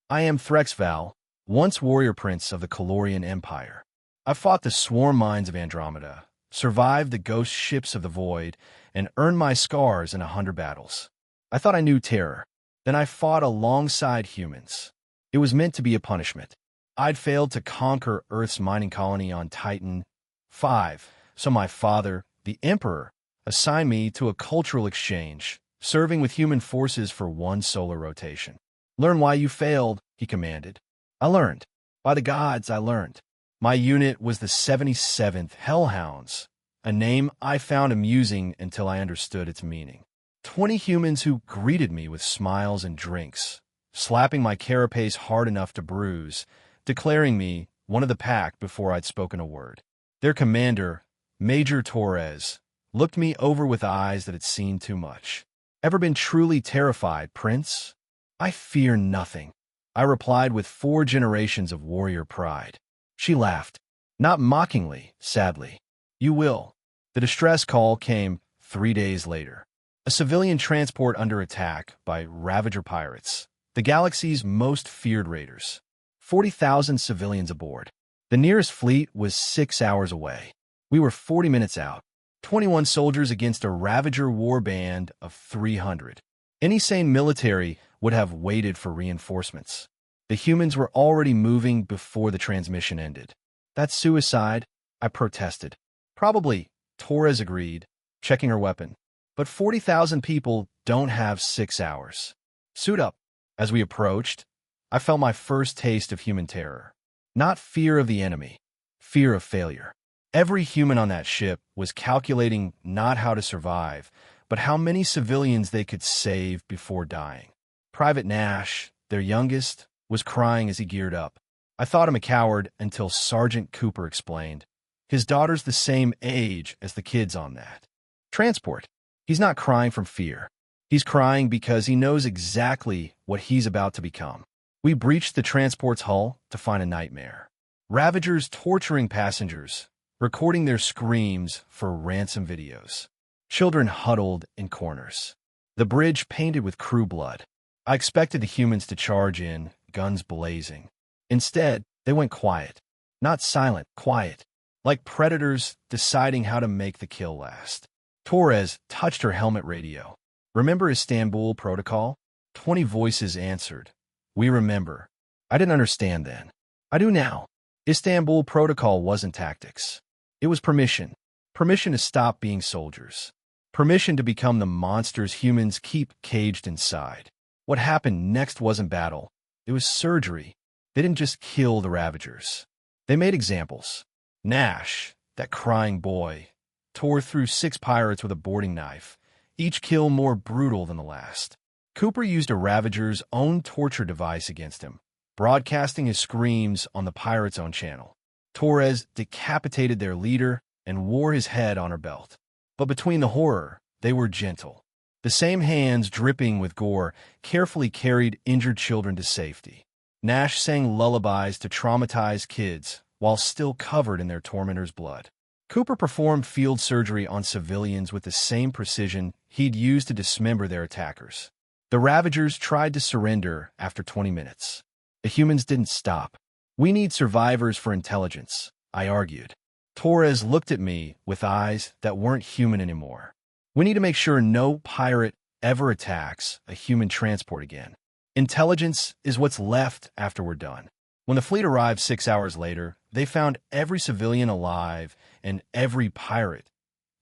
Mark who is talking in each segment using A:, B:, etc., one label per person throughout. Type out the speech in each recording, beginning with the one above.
A: I am Threxval, once warrior prince of the Calorian Empire. I fought the swarm mines of Andromeda, survived the ghost ships of the void, and earned my scars in 100 battles. I thought I knew terror. Then I fought alongside humans. It was meant to be a punishment. I'd failed to conquer Earth's mining colony on Titan 5, so my father, the Emperor, assigned me to a cultural exchange, serving with human forces for one solar rotation. Learn why you failed, he commanded. I learned. By the gods, I learned. My unit was the 77th Hellhounds, a name I found amusing until I understood its meaning. 20 humans who greeted me with smiles and drinks, slapping my carapace hard enough to bruise, declaring me one of the pack before I'd spoken a word. Their commander, Major Torres, looked me over with eyes that had seen too much. Ever been truly terrified, Prince? I fear nothing, I replied with 4 generations of warrior pride. She laughed, not mockingly, sadly. You will. The distress call came 3 days later. A civilian transport under attack by Ravager pirates, the galaxy's most feared raiders. 40,000 civilians aboard. The nearest fleet was 6 hours away. We were 40 minutes out. 21 soldiers against a Ravager warband of 300. Any sane military would have waited for reinforcements. The humans were already moving before the transmission ended. That's suicide, I protested. Probably, Torres agreed, checking her weapon. But 40,000 people don't have 6 hours. Suit up. As we approached, I felt my first taste of human terror. Not fear of the enemy, fear of failure. Every human on that ship was calculating not how to survive, but how many civilians they could save before dying. Private Nash, their youngest, was crying as he geared up. I thought him a coward until Sergeant Cooper explained. His daughter's the same age as the kids on that transport. He's not crying from fear. He's crying because he knows exactly what he's about to become. We breached the transport's hull to find a nightmare. Ravagers torturing passengers, recording their screams for ransom videos. Children huddled in corners. The bridge painted with crew blood. I expected the humans to charge in, guns blazing. Instead, they went quiet. Not silent, quiet. Like predators deciding how to make the kill last. Torres touched her helmet radio. Remember Istanbul Protocol? 20 voices answered. We remember. I didn't understand then. I do now. Istanbul Protocol wasn't tactics. It was permission. Permission to stop being soldiers. Permission to become the monsters humans keep caged inside. What happened next wasn't battle. It was surgery. They didn't just kill the Ravagers. They made examples. Nash, that crying boy, tore through 6 pirates with a boarding knife, each kill more brutal than the last. Cooper used a Ravager's own torture device against him, broadcasting his screams on the pirate's own channel. Torres decapitated their leader and wore his head on her belt. But between the horror, they were gentle. The same hands dripping with gore carefully carried injured children to safety. Nash sang lullabies to traumatized kids while still covered in their tormentors' blood. Cooper performed field surgery on civilians with the same precision he'd used to dismember their attackers. The Ravagers tried to surrender after 20 minutes. The humans didn't stop. We need survivors for intelligence, I argued. Torres looked at me with eyes that weren't human anymore. We need to make sure no pirate ever attacks a human transport again. Intelligence is what's left after we're done. When the fleet arrived 6 hours later, they found every civilian alive and every pirate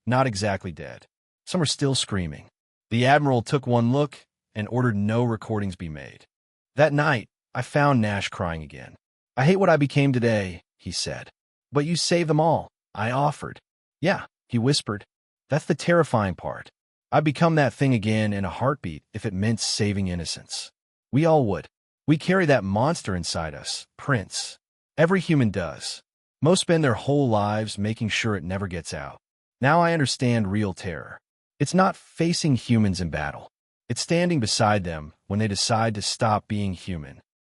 A: not exactly dead. Some are still screaming. The Admiral took one look and ordered no recordings be made. That night, I found Nash crying again. I hate what I became today, he said. But you saved them all, I offered. Yeah, he whispered. That's the terrifying part. I'd become that thing again in a heartbeat if it meant saving innocence. We all would. We carry that monster inside us, Prince. Every human does. Most spend their whole lives making sure it never gets out. Now I understand real terror. It's not facing humans in battle. It's standing beside them when they decide to stop being human.